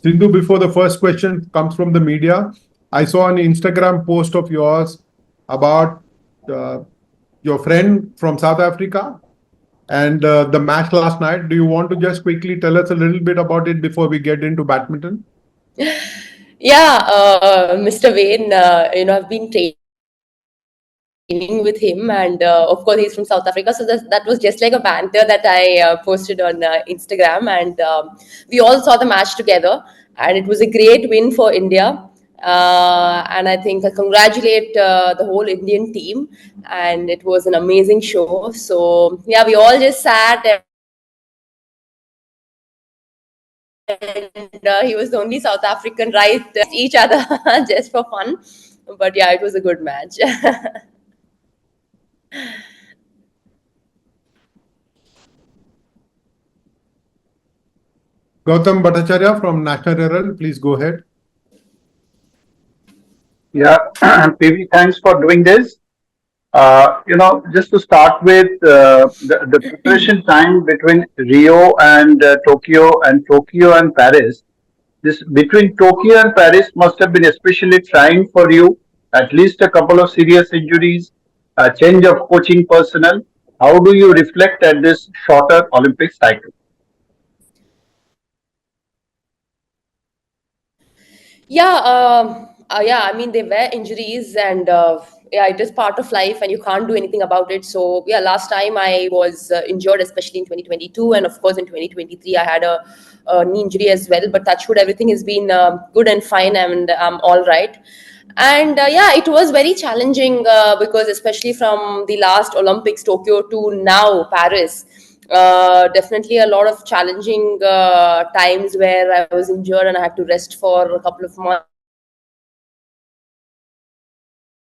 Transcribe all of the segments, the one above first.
Sindhu, before the first question comes from the media, I saw an Instagram post of yours about uh, your friend from South Africa and the match last night. Do you want to just quickly tell us a little bit about it before we get into badminton? Yeah, Mr. Wayne, I've been training with him, and of course he's from South Africa, so that was just like a banter that I posted on Instagram, and we all saw the match together, and it was a great win for India. And I think I congratulate the whole Indian team, and it was an amazing show. So yeah, we all just sat, and he was the only South African, right? Each other just for fun, but yeah, it was a good match. Gautam Bhattacharya from National Herald, please go ahead. Yeah, PV, thanks for doing this. Just to start with, the preparation time between Rio and Tokyo and Paris. This between Tokyo and Paris must have been especially trying for you. At least a couple of serious injuries, a change of coaching personnel. How do you reflect at this shorter Olympic cycle? Yeah, yeah. I mean, there were injuries, and yeah, it is part of life, and you can't do anything about it. So yeah, last time I was injured, especially in 2022, and of course in 2023 I had a knee injury as well. But touch wood, everything has been good and fine, and I'm all right. And yeah, it was very challenging because especially from the last Olympics, Tokyo, to now Paris. Definitely a lot of challenging times where I was injured and I had to rest for a couple of months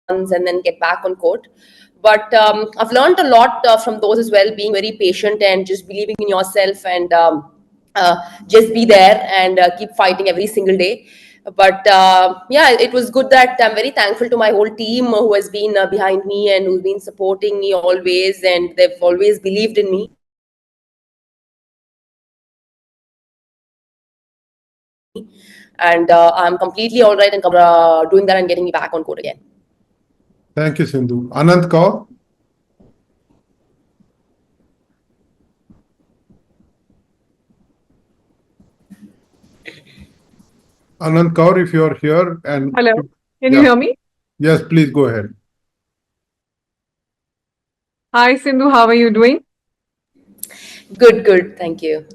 and then get back on court. But I've learned a lot from those as well, being very patient and just believing in yourself, and just be there and keep fighting every single day. But yeah, it was good. That I'm very thankful to my whole team who has been behind me and who's been supporting me always, and they've always believed in me. And I'm completely all right and doing that and getting me back on court again. Thank you, Sindhu. Anant Kaur. Anant Kaur, if you're here and... Hello, can you hear me? Yes, please go ahead. Hi, Sindhu, how are you doing? Good. Thank you.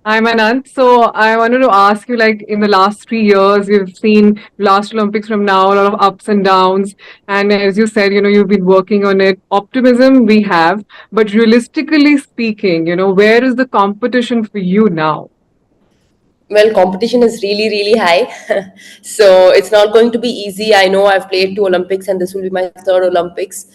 I'm Anant. So I wanted to ask you, like in the last 3 years, we've seen last Olympics from now, a lot of ups and downs. And as you said, you've been working on it. Optimism we have, but realistically speaking, where is the competition for you now? Well, competition is really, really high. So it's not going to be easy. I know I've played 2 Olympics and this will be my third Olympics.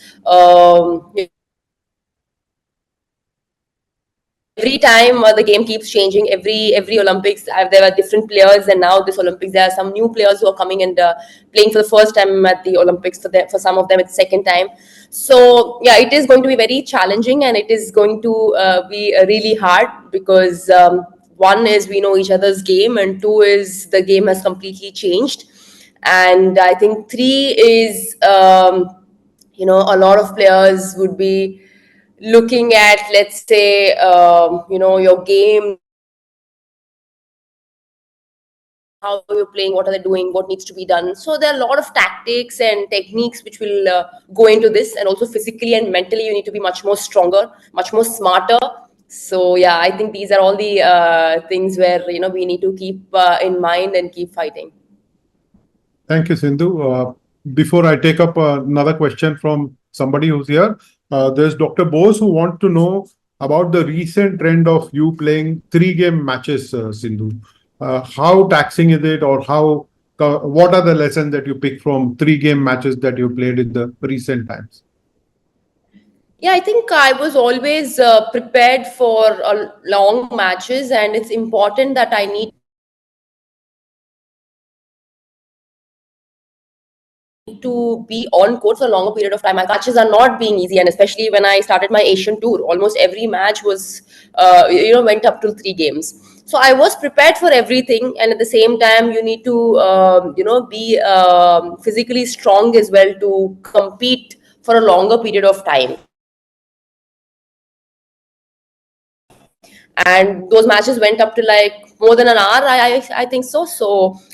Every time the game keeps changing. Every Olympics there are different players, and now this Olympics there are some new players who are coming and playing for the first time at the Olympics. For some of them it's second time. So yeah, it is going to be very challenging, and it is going to be really hard because one is we know each other's game, and two is the game has completely changed, and I think three is a lot of players would be looking at, let's say, your game, how you're playing, what are they doing, what needs to be done. So there are a lot of tactics and techniques which will go into this, and also physically and mentally you need to be much more stronger, much more smarter. So yeah, I think these are all the things where we need to keep in mind and keep fighting. Thank you, Sindhu. Before I take up another question from somebody who's here, there's Dr. Bose who wants to know about the recent trend of you playing 3-game matches, Sindhu. How taxing is it, or what are the lessons that you pick from 3-game matches that you played in the recent times? Yeah, I think I was always prepared for long matches, and it's important that I need to be on court for a longer period of time. My matches are not being easy, and especially when I started my Asian tour, almost every match was, went up to 3 games. So I was prepared for everything, and at the same time, you need to be physically strong as well to compete for a longer period of time. And those matches went up to like more than an hour, I think so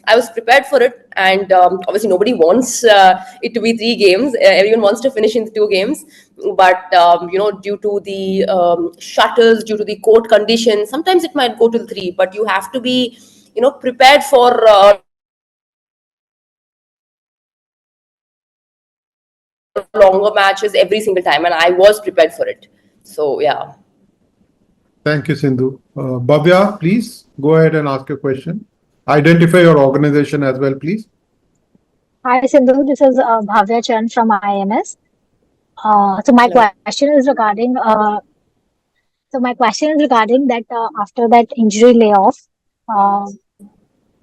I was prepared for it. And obviously nobody wants it to be 3 games. Everyone wants to finish in 2 games, but due to the shuttles, due to the court conditions, sometimes it might go to 3, but you have to be prepared for longer matches every single time, and I was prepared for it. So yeah. Thank you, Sindhu. Bhavya, please go ahead and ask your question. Identify your organization as well, please. Hi Sindhu, this is Bhavya Chan from IMS. So my Hello. question is regarding that after that injury layoff, uh,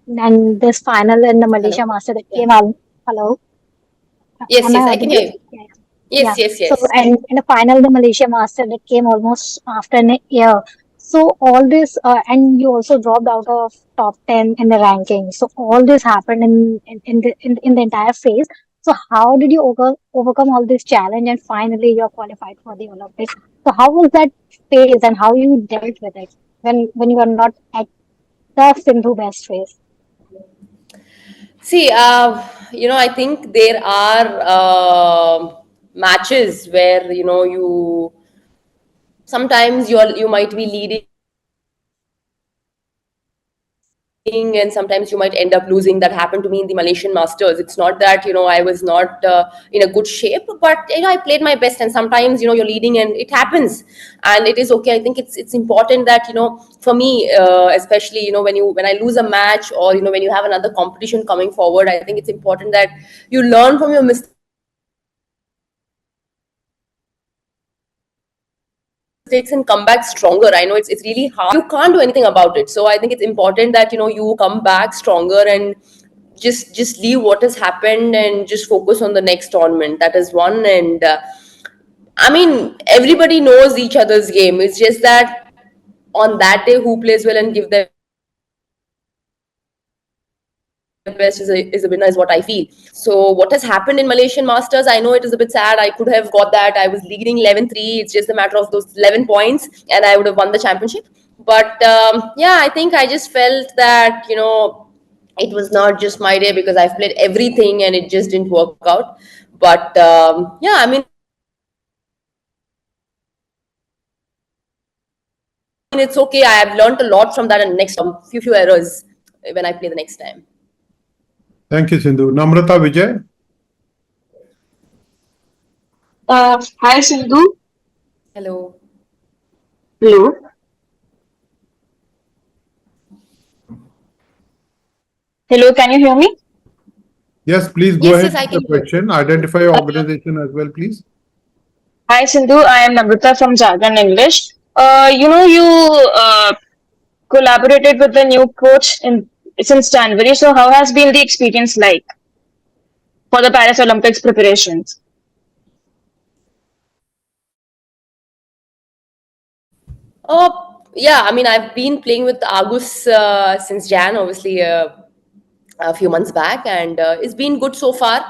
and this final in the Malaysia Hello. Master that Yeah. came out. Hello, Yes, am I yes, I can audible? hear you. Yeah. Yes, Yeah. yes, So yes. and in the final, the Malaysia Master that came almost after a year. So all this, and you also dropped out of top 10 in the ranking. So all this happened in the entire phase. So how did you overcome all this challenge and finally you're qualified for the Olympics? So how was that phase and how you dealt with it when you are not at the Sindhu best phase? See, I think there are matches where you sometimes you might be leading, and sometimes you might end up losing. That happened to me in the Malaysian Masters. It's not that I was not in a good shape, but I played my best. And sometimes you're leading, and it happens, and it is okay. I think it's important that for me, especially when I lose a match, or when you have another competition coming forward, I think it's important that you learn from your mistakes and come back stronger. I know it's really hard. You can't do anything about it. So I think it's important that you come back stronger and just leave what has happened and just focus on the next tournament. That is one. And I mean, everybody knows each other's game. It's just that on that day, who plays well and give their best is a winner, is what I feel. So what has happened in Malaysian Masters, I know it is a bit sad. I could have got that. I was leading 11-3. It's just a matter of those 11 points, and I would have won the championship. But yeah, I think I just felt that it was not just my day, because I've played everything and it just didn't work out. But yeah, I mean, it's okay. I have learned a lot from that, and next few errors when I play the next time. Thank you, Sindhu. Namrata Vijay. Hi Sindhu. Hello. Hello. Hello, can you hear me? Yes, please go Yes, ahead yes, I with the can hear. question. Identify your organization as well, please. Hi Sindhu, I am Namrata from Jharkhand English. You collaborated with the new coach since January. So how has been the experience like for the Paris Olympics preparations? Yeah, I mean, I've been playing with Agus since Jan, obviously, a few months back, and it's been good so far.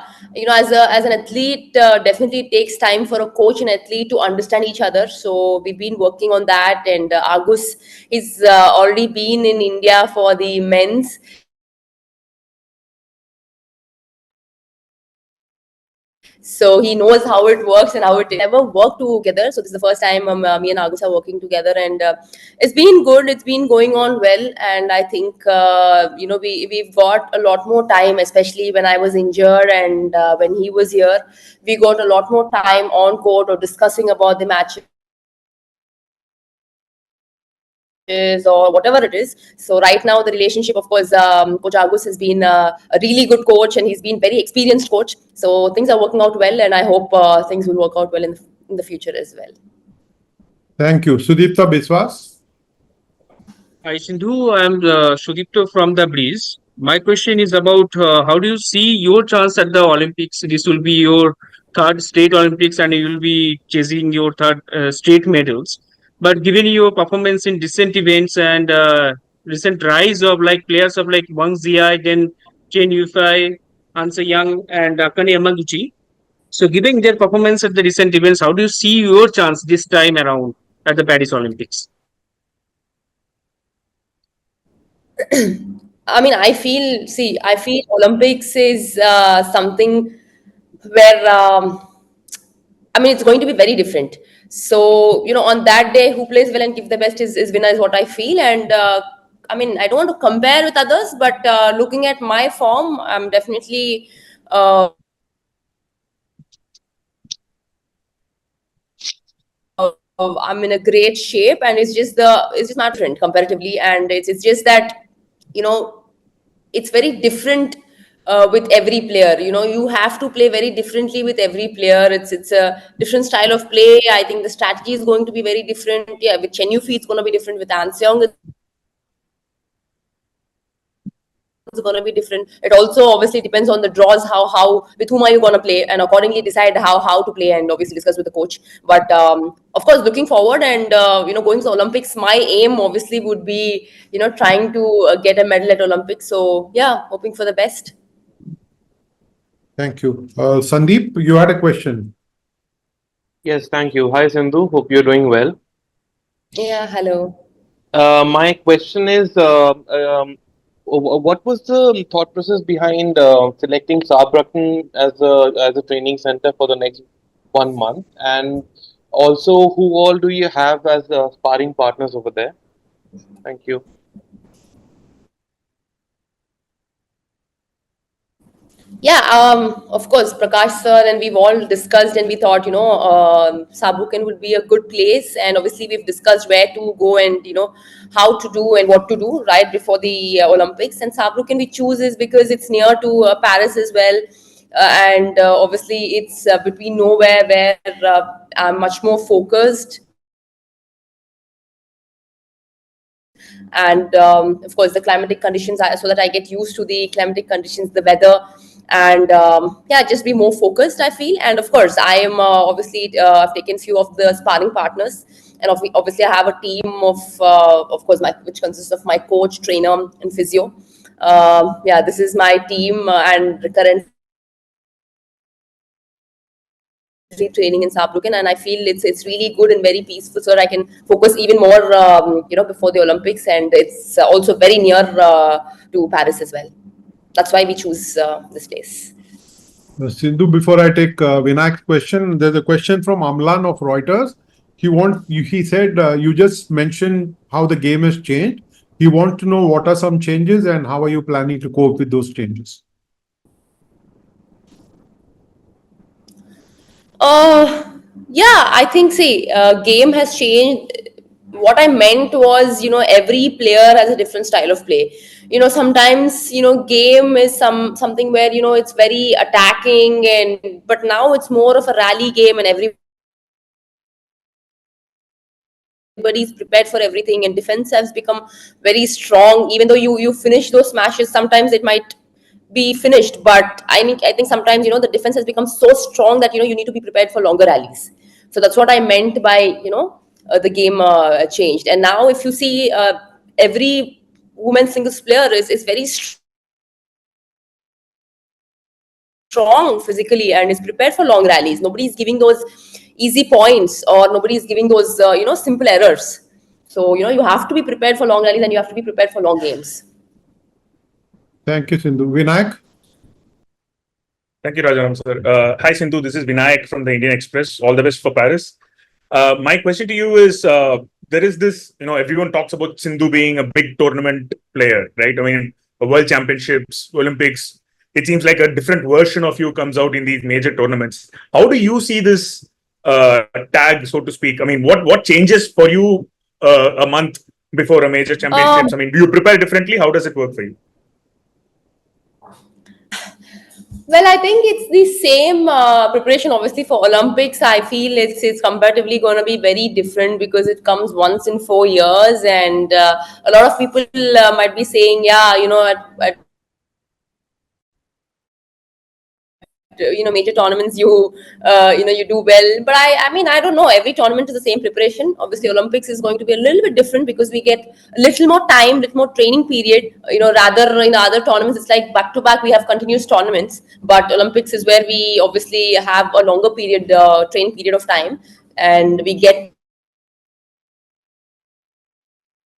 As an athlete, definitely it takes time for a coach and athlete to understand each other. So we've been working on that, and Agus is already been in India for the men's. So he knows how it works and how it never worked together. So this is the first time me and Agus are working together, and it's been good. It's been going on well, and I think we've got a lot more time, especially when I was injured and when he was here, we got a lot more time on court or discussing about the matches or whatever it is. So right now the relationship, of course, Coach Agus has been a really good coach, and he's been very experienced coach. So things are working out well, and I hope things will work out well in the future as well. Thank you. Sudipta Biswas. Hi Sindhu, I'm Sudipto from the Breeze. My question is about how do you see your chance at the Olympics? This will be your third state Olympics, and you will be chasing your third state medals. But given your performance in recent events and recent rise of like players of like Wang Ziyai, then Chen Yufei, Hansa Young, and Akane Yamaguchi. So, given their performance at the recent events, how do you see your chance this time around at the Paris Olympics? I mean, I feel Olympics is something where I mean, it's going to be very different. So, on that day, who plays well and give the best is winner, is what I feel. And I mean, I don't want to compare with others, but looking at my form, I'm definitely. I'm in a great shape, and it's just not different comparatively, and it's just that you know it's very different with every player. You have to play very differently with every player. It's a different style of play. I think the strategy is going to be very different. Yeah, with Chen Yufei, it's going to be different. With An Seong, it's going to be different. It also obviously depends on the draws, how with whom are you going to play, and accordingly decide how to play, and obviously discuss with the coach. But of course, looking forward and going to the Olympics, my aim obviously would be trying to get a medal at Olympics. So yeah, hoping for the best. Thank you. Sandeep, you had a question. Yes, thank you. Hi, Sindhu. Hope you're doing well. Yeah, hello. My question is, what was the thought process behind selecting Saarbrücken as a training center for the next 1 month, and also who all do you have as sparring partners over there? Thank you. Yeah, of course, Prakash sir, and we've all discussed, and we thought, Saarbrücken would be a good place, and obviously we've discussed where to go and how to do and what to do right before the Olympics. And Saarbrücken we choose is because it's near to Paris as well, and obviously it's between nowhere, where I'm much more focused. And of course the climatic conditions so that I get used to the climatic conditions, the weather, and yeah, just be more focused, I feel. And of course I am obviously I've taken few of the sparring partners, and obviously I have a team of course which consists of my coach, trainer, and physio. Yeah, this is my team, and currently training in Saarbrücken, and I feel it's really good and very peaceful, so that I can focus even more before the Olympics. And it's also very near to Paris as well. That's why we choose this place. Sindhu, before I take Vinayak's question, there's a question from Amlan of Reuters. He said you just mentioned how the game has changed. He wants to know what are some changes and how are you planning to cope with those changes. Yeah, I think game has changed. What I meant was, every player has a different style of play. Sometimes, game is something where, it's very attacking, but now it's more of a rally game, and everybody's prepared for everything, and defense has become very strong. Even though you finish those smashes, sometimes it might be finished, but I think sometimes the defense has become so strong that you need to be prepared for longer rallies. So that's what I meant by the game changed. And now if you see every women's singles player is very strong physically and is prepared for long rallies. Nobody's giving those easy points, or nobody's giving those simple errors. So you have to be prepared for long rallies, and you have to be prepared for long games. Thank you, Sindhu. Vinayak? Thank you, Rajaram sir. Hi, Sindhu. This is Vinayak from the Indian Express. All the best for Paris. My question to you is, there is this, everyone talks about Sindhu being a big tournament player, right? I mean, World Championships, Olympics. It seems like a different version of you comes out in these major tournaments. How do you see this tag, so to speak? I mean, what changes for you a month before a major championships? I mean, do you prepare differently? How does it work for you? Well, I think it's the same preparation. Obviously, for Olympics, I feel it's comparatively going to be very different, because it comes once in 4 years, and a lot of people might be saying, yeah, at major tournaments you you do well. But I mean, I don't know, every tournament is the same preparation. Obviously Olympics is going to be a little bit different because we get a little more time, little more training period, rather in other tournaments it's like back to back we have continuous tournaments, but Olympics is where we obviously have a longer period, training period of time, and we get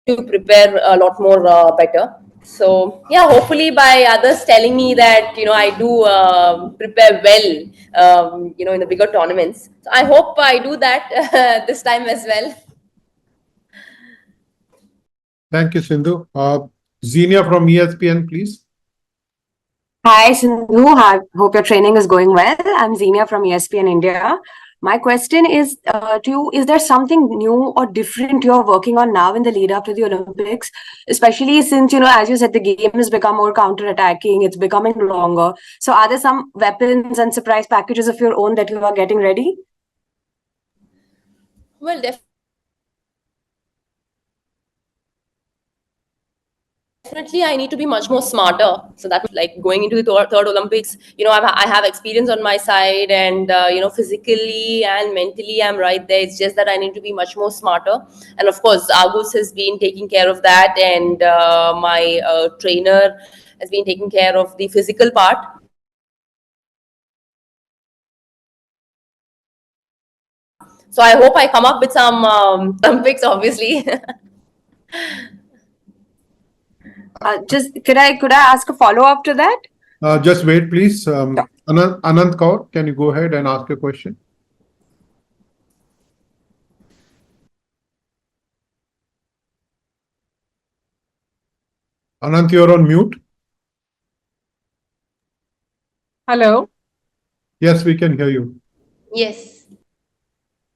to prepare a lot more better. So yeah, hopefully by others telling me that I do prepare well, in the bigger tournaments. So I hope I do that this time as well. Thank you, Sindhu. Xenia from ESPN, please. Hi, Sindhu. Hope your training is going well. I'm Xenia from ESPN India. My question is to you, is there something new or different you're working on now in the lead up to the Olympics? Especially since, as you said, the game has become more counter-attacking, it's becoming longer. So are there some weapons and surprise packages of your own that you are getting ready? Well, definitely I need to be much more smarter. So that like going into the third Olympics, I have experience on my side, and physically and mentally I'm right there. It's just that I need to be much more smarter, and of course Agus has been taking care of that, and my trainer has been taking care of the physical part. So I hope I come up with some Olympics, obviously. Could I ask a follow-up to that? Just wait, please. Anant Kaur, can you go ahead and ask a question? Anant, you're on mute. Hello. Yes, we can hear you. Yes.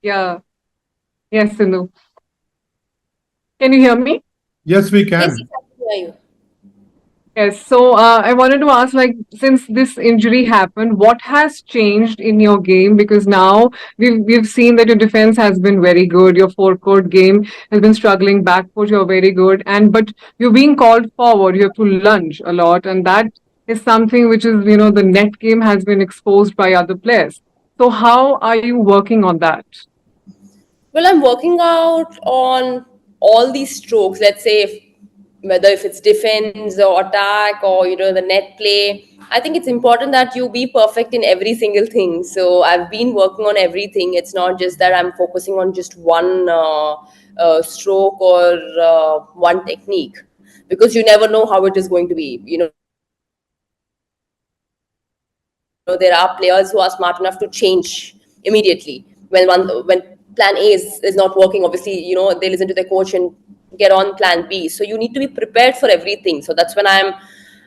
Yeah. Yes, Sindhu. Can you hear me? Yes, we can. Yes, I can hear you. Yes. So I wanted to ask, like, since this injury happened, what has changed in your game? Because now we've seen that your defense has been very good. Your forecourt game has been struggling. Backcourt, you're very good. But you're being called forward. You have to lunge a lot, and that is something which is, the net game has been exposed by other players. So how are you working on that? Well, I'm working out on all these strokes. Let's say whether if it's defense or attack or the net play, I think it's important that you be perfect in every single thing. So I've been working on everything. It's not just that I'm focusing on just one stroke or one technique, because you never know how it is going to be. There are players who are smart enough to change immediately when plan A is not working. Obviously, they listen to their coach and get on plan B. So you need to be prepared for everything. So that's when I'm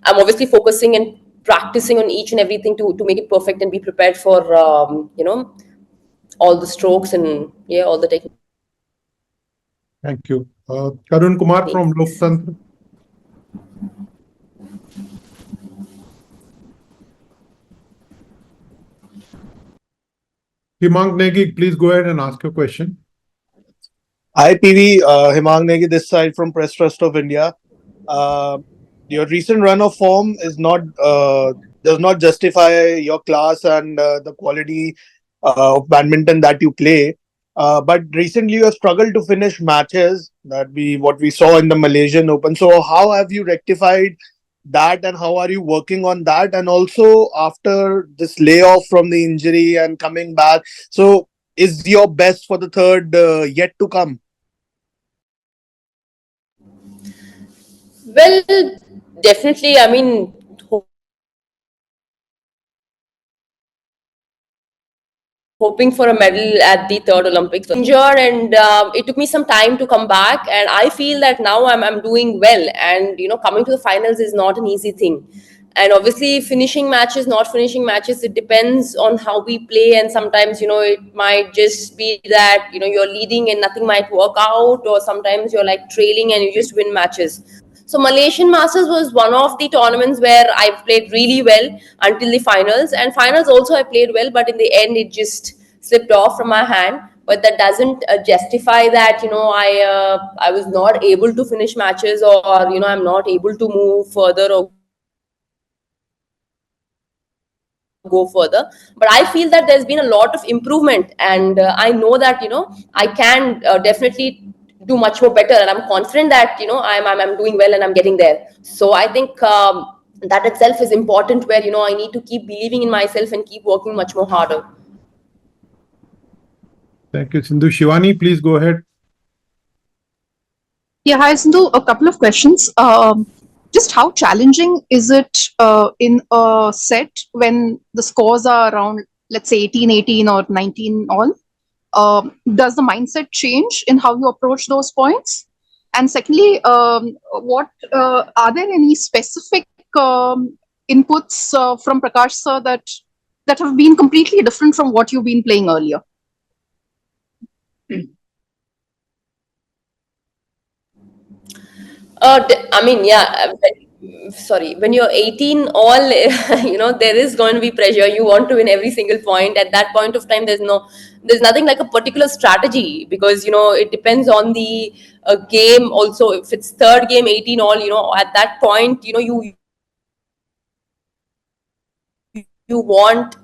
obviously focusing and practicing on each and everything to make it perfect and be prepared for all the strokes and all the techniques. Thank you. Karun Kumar from Loktantra. Himang Negi, please go ahead and ask your question. Hi, PV. Himang Negi this side from Press Trust of India. Your recent run of form is does not justify your class and the quality of badminton that you play. But recently you have struggled to finish matches what we saw in the Malaysian Open. So how have you rectified that, and how are you working on that? And also after this layoff from the injury and coming back, so is your best for the third yet to come? Well, definitely. I mean, hoping for a medal at the third Olympics. Injured, and it took me some time to come back. And I feel that now I'm doing well. And coming to the finals is not an easy thing. And obviously, finishing matches, not finishing matches, it depends on how we play. And sometimes, it might just be that you're leading and nothing might work out, or sometimes you're like trailing and you just win matches. So Malaysian Masters was one of the tournaments where I played really well until the finals. And finals also I played well, but in the end it just slipped off from my hand. But that doesn't justify that I was not able to finish matches, or I'm not able to move further or go further. But I feel that there's been a lot of improvement, and I know that I can definitely do much more better, and I'm confident that I'm doing well and I'm getting there. So I think that itself is important, where I need to keep believing in myself and keep working much more harder. Thank you, Sindhu. Shivani, please go ahead. Yeah, hi Sindhu. A couple of questions. Just how challenging is it in a set when the scores are around, let's say, 18-18 or 19 all? Does the mindset change in how you approach those points? And secondly, what are there any specific inputs from Prakash sir that have been completely different from what you've been playing earlier? I mean, yeah. Sorry, when you're 18, all there is going to be pressure. You want to win every single point. At that point of time, there's nothing like a particular strategy, because it depends on the game. Also, if it's third game, 18 all, at that point, you want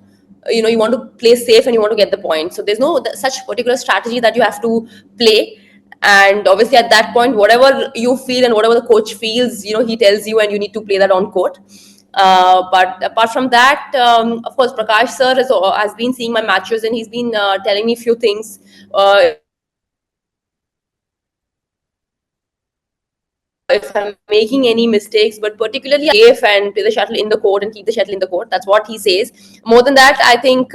to play safe and you want to get the point. So there's no such particular strategy that you have to play. And obviously at that point, whatever you feel and whatever the coach feels, he tells you, and you need to play that on court. But apart from that, of course, Prakash sir has been seeing my matches, and he's been telling me a few things. If I'm making any mistakes, but particularly safe and play the shuttle in the court and keep the shuttle in the court. That's what he says. More than that, I think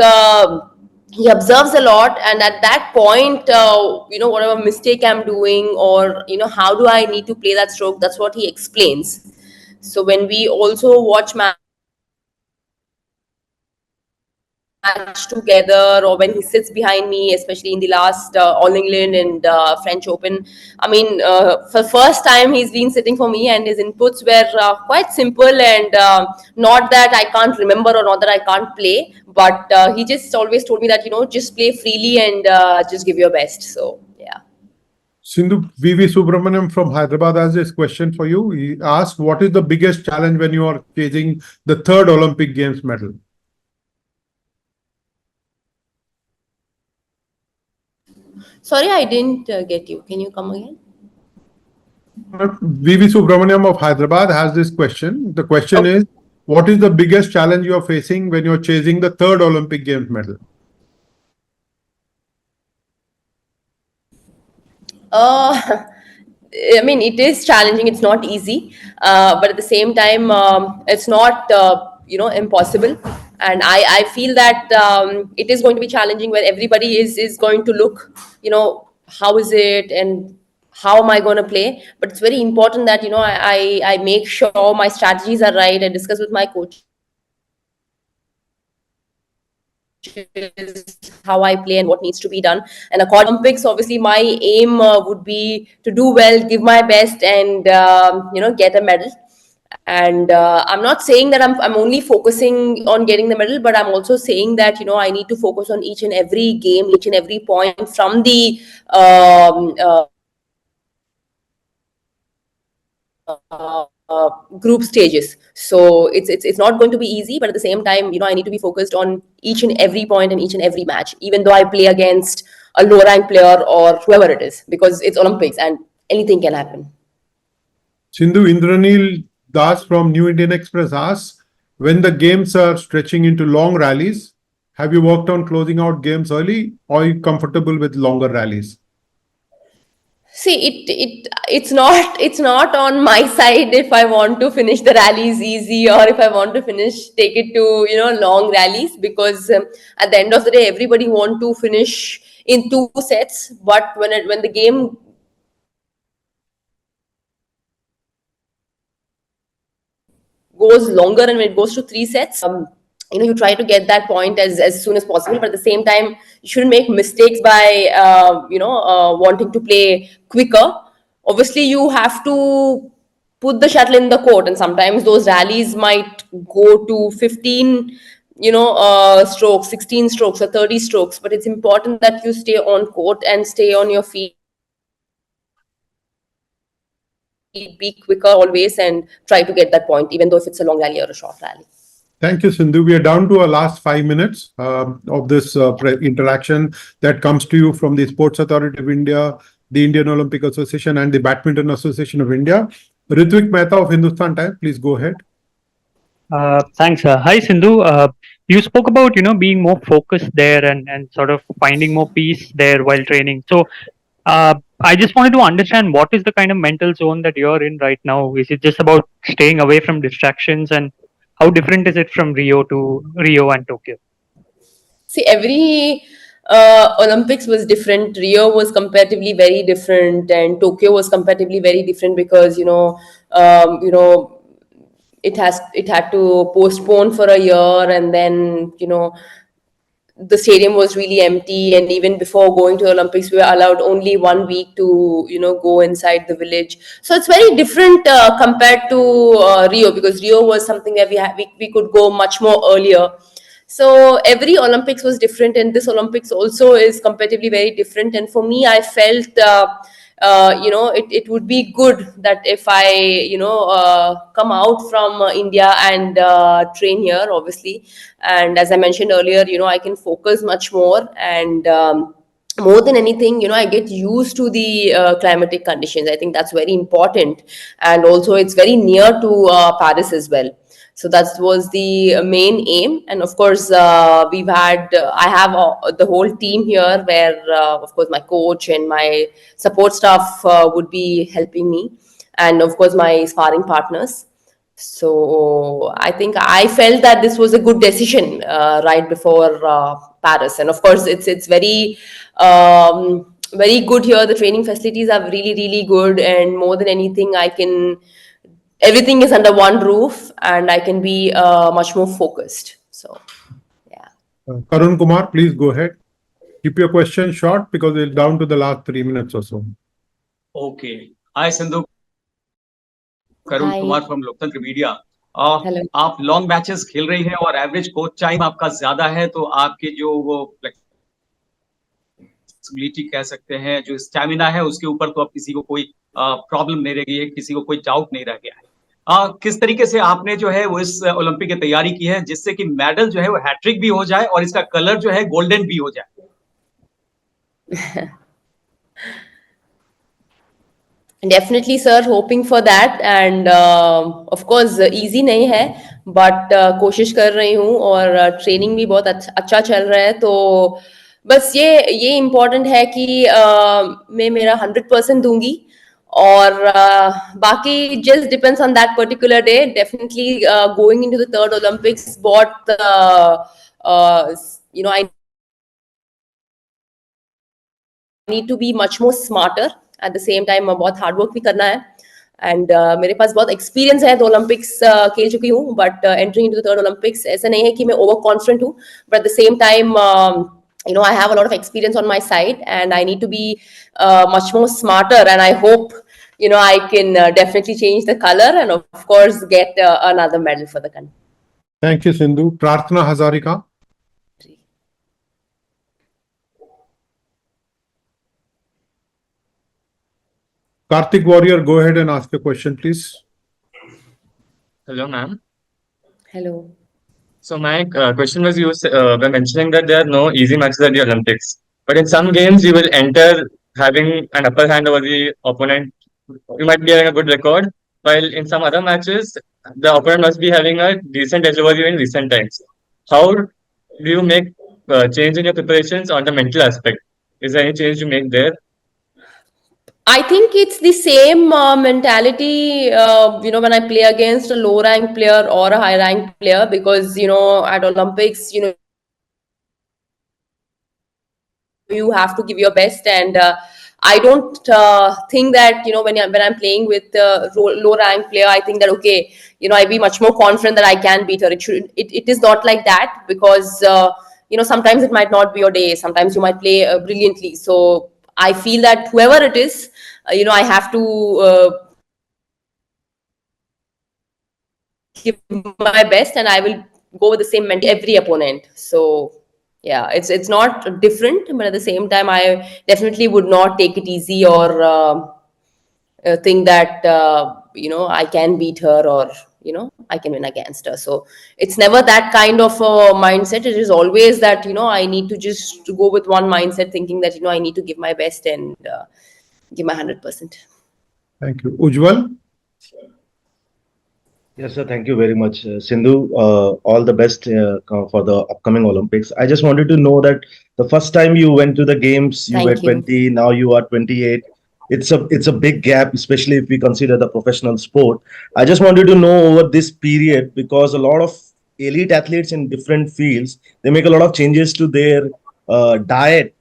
he observes a lot, and at that point, whatever mistake I'm doing, or how do I need to play that stroke, that's what he explains. So when we also watch match together, or when he sits behind me, especially in the last All England and French Open, I mean, for the first time he's been sitting for me, and his inputs were quite simple, and not that I can't remember or not that I can't play, but he just always told me that just play freely and just give your best. So yeah. Sindhu, PV Subramaniam from Hyderabad has this question for you. He asked, what is the biggest challenge when you are chasing the third Olympic Games medal? Sorry, I didn't get you. Can you come again? PV Subramaniam of Hyderabad has this question. The question is, what is the biggest challenge you are facing when you're chasing the third Olympic Games medal? I mean, it is challenging. It's not easy, but at the same time, it's not impossible. And I feel that it is going to be challenging, where everybody is going to look, how is it and how am I going to play? But it's very important that I make sure my strategies are right. I discuss with my coach how I play and what needs to be done. And according to Olympics, obviously my aim would be to do well, give my best, and get a medal. And I'm not saying that I'm only focusing on getting the medal, but I'm also saying that I need to focus on each and every game, each and every point from the group stages. So it's not going to be easy, but at the same time, I need to be focused on each and every point and each and every match, even though I play against a low rank player or whoever it is, because it's Olympics and anything can happen. Sindhu, Indranil Das from New Indian Express asks, when the games are stretching into long rallies, have you worked on closing out games early, or are you comfortable with longer rallies? See, it's not on my side if I want to finish the rallies easy, or if I want to take it to long rallies, because at the end of the day, everybody want to finish in 2 sets. But when the game goes longer and when it goes to 3 sets, you try to get that point as soon as possible. But at the same time, you shouldn't make mistakes by wanting to play quicker. Obviously, you have to put the shuttle in the court, and sometimes those rallies might go to 15 strokes, 16 strokes, or 30 strokes. But it's important that you stay on court and stay on your feet, be quicker always, and try to get that point, even though if it's a long rally or a short rally. Thank you, Sindhu. We are down to our last 5 minutes of this interaction that comes to you from the Sports Authority of India, the Indian Olympic Association, and the Badminton Association of India. Ritvik Mehta of Hindustan Times, please go ahead. Thanks. Hi, Sindhu. You spoke about being more focused there and sort of finding more peace there while training. So I just wanted to understand what is the kind of mental zone that you're in right now. Is it just about staying away from distractions, and how different is it from Rio and Tokyo? See, every Olympics was different. Rio was comparatively very different, and Tokyo was comparatively very different because it had to postpone for a year, and then the stadium was really empty, and even before going to Olympics we were allowed only 1 week to go inside the village. So it's very different compared to Rio, because Rio was something where we could go much more earlier. So every Olympics was different, and this Olympics also is comparatively very different. And for me, I felt it would be good that if I come out from India and train here, obviously. And as I mentioned earlier, I can focus much more, and more than anything, I get used to the climatic conditions. I think that's very important, and also it's very near to Paris as well. So that was the main aim. And of course, I have the whole team here where, of course, my coach and my support staff would be helping me. And of course, my sparring partners. So I think I felt that this was a good decision right before Paris. And of course, it's very, very good here. The training facilities are really, really good. And more than anything, everything is under one roof, and I can be much more focused. So, yeah. Karun Kumar, please go ahead. Keep your question short because we're down to the last 3 minutes or so. Okay. Hi, Sindhu. Karun Hi. Kumar from Loktantra Media. Hello. आप long matches खेल रही हैं और average coach time आपका ज्यादा है, तो आपके जो वो फ्लेक्सिबिलिटी कह सकते हैं, जो स्टैमिना है, उसके ऊपर तो अब किसी को कोई प्रॉब्लम नहीं रह गई है, किसी को कोई डाउट नहीं रह गया है। किस तरीके से आपने जो है वो इस ओलंपिक की तैयारी की है जिससे कि मेडल जो है वो हैट्रिक भी हो जाए और इसका कलर जो है गोल्डन भी हो जाए? Definitely, sir, hoping for that. And of course, easy नहीं है, but कोशिश कर रही हूँ, और ट्रेनिंग भी बहुत अच्छा चल रहा है. तो बस ये इम्पोर्टेंट है कि मैं मेरा 100% दूंगी, और बाकी just depends on that particular day. Definitely going into the third Olympics, I need to be much more smarter. At the same time, बहुत हार्ड वर्क भी करना है, एंड मेरे पास बहुत एक्सपीरियंस है, 2 ओलंपिक्स खेल चुकी हूँ, but entering into the third Olympics ऐसा नहीं है कि मैं ओवर कॉन्फिडेंट हूँ, but at the same time I have a lot of experience on my side, and I need to be much more smarter, and I hope I can definitely change the color and of course get another medal for the country. Thank you, Sindhu. Prarthana Hazarika. Karthik Warrior, go ahead and ask a question, please. Hello, ma'am. Hello. So my question was, you were mentioning that there are no easy matches at the Olympics, but in some games you will enter having an upper hand over the opponent. You might be having a good record, while in some other matches the opponent must be having a decent edge over you in recent times. How do you make change in your preparations on the mental aspect? Is there any change you make there? I think it's the same mentality, when I play against a low rank player or a high rank player, because, at Olympics, you have to give your best. And I don't think that, when I'm playing with a low rank player, I think that, okay, I'll be much more confident that I can beat her. It is not like that, because, sometimes it might not be your day. Sometimes you might play brilliantly. So I feel that whoever it is, I have to give my best, and I will go with the same mentality every opponent. So yeah, it's not different, but at the same time, I definitely would not take it easy or think that I can beat her, or I can win against her. So it's never that kind of a mindset. It is always that, I need to just go with one mindset, thinking that, I need to give my best and give my 100%. Thank you. Ujjwal? Yes, sir. Thank you very much, Sindhu. All the best for the upcoming Olympics. I just wanted to know that the first time you went to the games, you were Thank you. 20, now you are 28. It's a big gap, especially if we consider the professional sport. I just wanted to know over this period, because a lot of elite athletes in different fields, they make a lot of changes to their diet,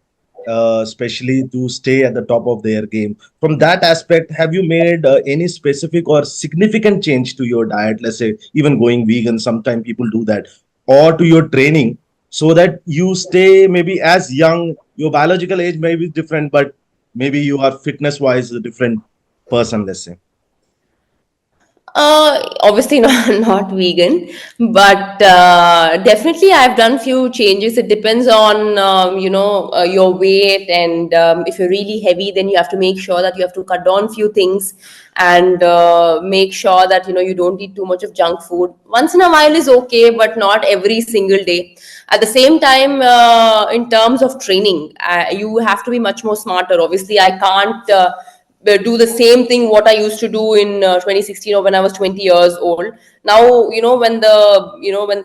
especially to stay at the top of their game. From that aspect, have you made any specific or significant change to your diet? Let's say even going vegan, sometimes people do that, or to your training, so that you stay maybe as young. Your biological age may be different, but maybe you are fitness wise a different person, let's say. Obviously not vegan, but definitely I've done few changes. It depends on your weight, and if you're really heavy, then you have to make sure that you have to cut down few things, and make sure that you don't eat too much of junk food. Once in a while is okay, but not every single day. At the same time, in terms of training, you have to be much more smarter. Obviously, I can't do the same thing what I used to do in 2016 or when I was 20 years old. Now, when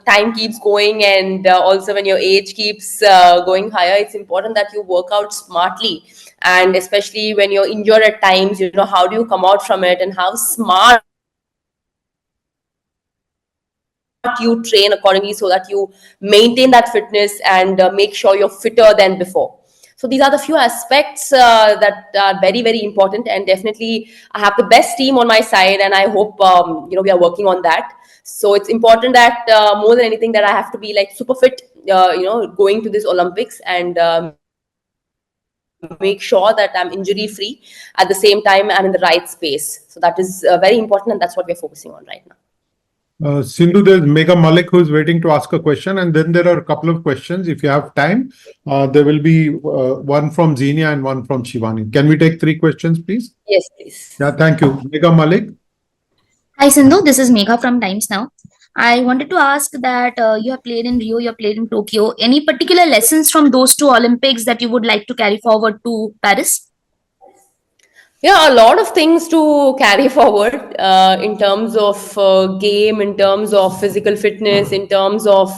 time keeps going, and also when your age keeps going higher, it's important that you work out smartly. And especially when you're injured at times, how do you come out from it, and how smart you train accordingly so that you maintain that fitness and make sure you're fitter than before. So these are the few aspects that are very, very important, and definitely I have the best team on my side, and I hope we are working on that. So it's important that more than anything that I have to be like super fit, going to this Olympics, and make sure that I'm injury free. At the same time, I'm in the right space. So that is very important, and that's what we're focusing on right now. Sindhu, there's Megha Malik who's waiting to ask a question, and then there are a couple of questions. If you have time, there will be one from Xenia and one from Shivani. Can we take 3 questions, please? Yes, please. Yeah, thank you. Megha Malik. Hi, Sindhu. This is Megha from Times Now. I wanted to ask that you have played in Rio, you have played in Tokyo. Any particular lessons from those 2 Olympics that you would like to carry forward to Paris? Yeah, a lot of things to carry forward in terms of game, in terms of physical fitness, in terms of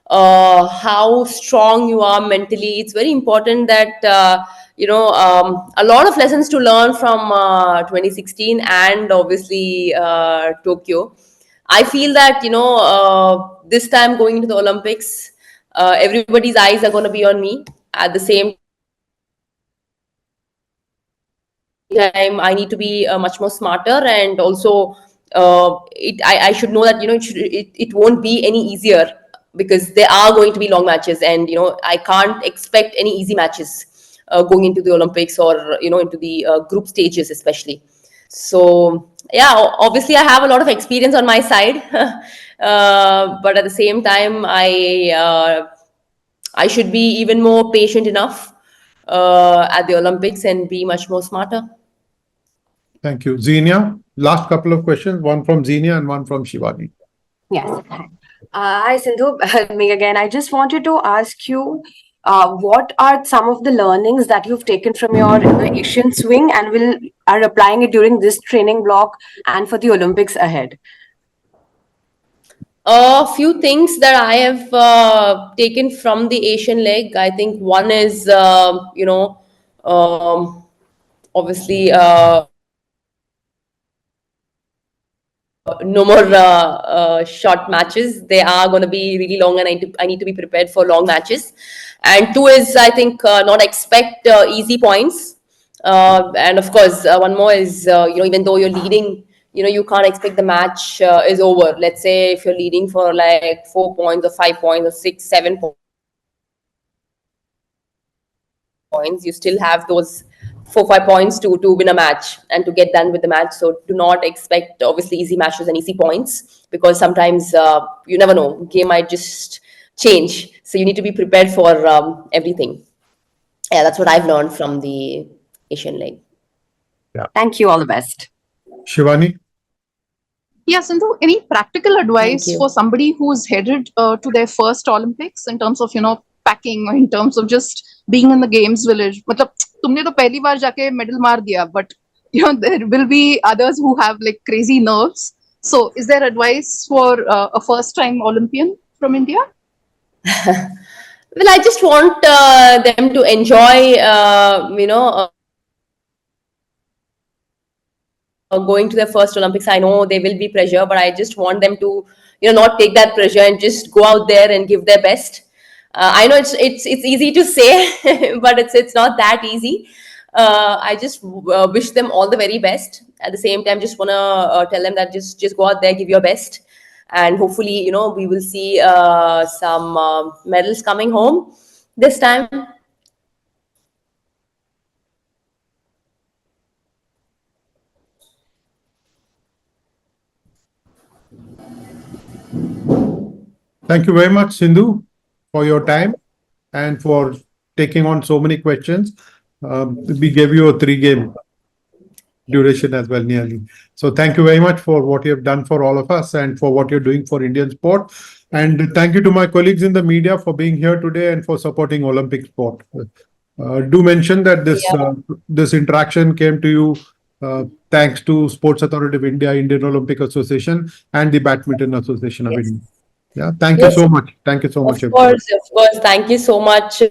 how strong you are mentally. It's very important that, a lot of lessons to learn from 2016 and obviously Tokyo. I feel that, this time going into the Olympics, everybody's eyes are going to be on me. At the same time, I need to be much more smarter, and also I should know that it won't be any easier, because there are going to be long matches, and I can't expect any easy matches going into the Olympics, or into the group stages especially. So yeah, obviously I have a lot of experience on my side, but at the same time I should be even more patient enough at the Olympics and be much more smarter. Thank you. Xenia, last couple of questions, one from Xenia and one from Shivani. Yes. Hi, Sindhu. Me again. I just wanted to ask you, what are some of the learnings that you've taken from your Asian swing and are applying it during this training block and for the Olympics ahead? A few things that I have taken from the Asian leg. I think one is, obviously, no more short matches. They are going to be really long, and I need to be prepared for long matches. And 2 is, I think, not expect easy points. And of course, one more is, even though you're leading, you can't expect the match is over. Let's say if you're leading for like 4 points or 5 points or 6, 7 points, you still have those 4, 5 points to win a match and to get done with the match. So do not expect obviously easy matches and easy points, because sometimes you never know, game might just change. So you need to be prepared for everything. Yeah, that's what I've learned from the Asian leg. Yeah. Thank you. All the best. Shivani. Yeah, Sindhu, any practical advice you. for somebody who's headed to their first Olympics in terms of, packing or in terms of just being in the games village? मतलब तुमने तो पहली बार जाके medal मार दिया, but there will be others who have like crazy nerves. So, is there advice for a first-time Olympian from India? Well, I just want them to enjoy, going to their first Olympics. I know there will be pressure, but I just want them to, not take that pressure and just go out there and give their best. I know it's easy to say, but it's not that easy. I just wish them all the very best. At the same time, just wanna tell them that just go out there, give your best, and hopefully, we will see some medals coming home this time. Thank you very much, Sindhu, for your time and for taking on so many questions. We gave you a 3-game duration as well, nearly. So thank you very much for what you have done for all of us and for what you're doing for Indian sport. And thank you to my colleagues in the media for being here today and for supporting Olympic sport. Do mention that this interaction came to you thanks to Sports Authority of India, Indian Olympic Association, and the Badminton Association of India. Yeah, thank you so much. Thank you so much. Of course. Thank you so much.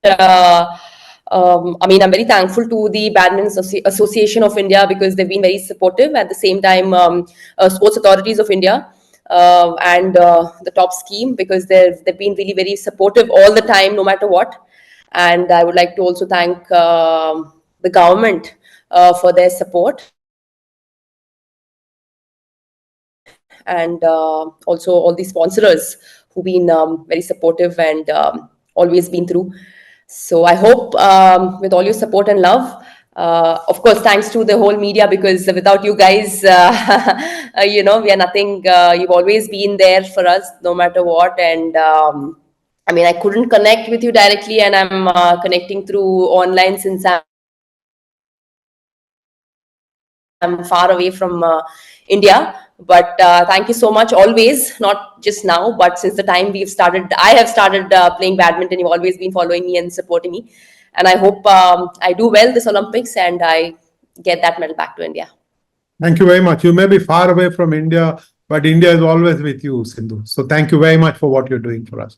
I'm very thankful to the Badminton Association of India because they've been very supportive. At the same time, Sports Authorities of India and the top scheme, because they've been really very supportive all the time, no matter what. And I would like to also thank the government for their support. And also all the sponsors who've been very supportive and always been through. So I hope with all your support and love, of course, thanks to the whole media, because without you guys, we are nothing. You've always been there for us, no matter what. And I couldn't connect with you directly, and I'm connecting through online since I'm far away from India. But thank you so much always, not just now, but since the time I have started playing badminton, you've always been following me and supporting me. And I hope I do well this Olympics and I get that medal back to India. Thank you very much. You may be far away from India, but India is always with you, Sindhu. So thank you very much for what you're doing for us.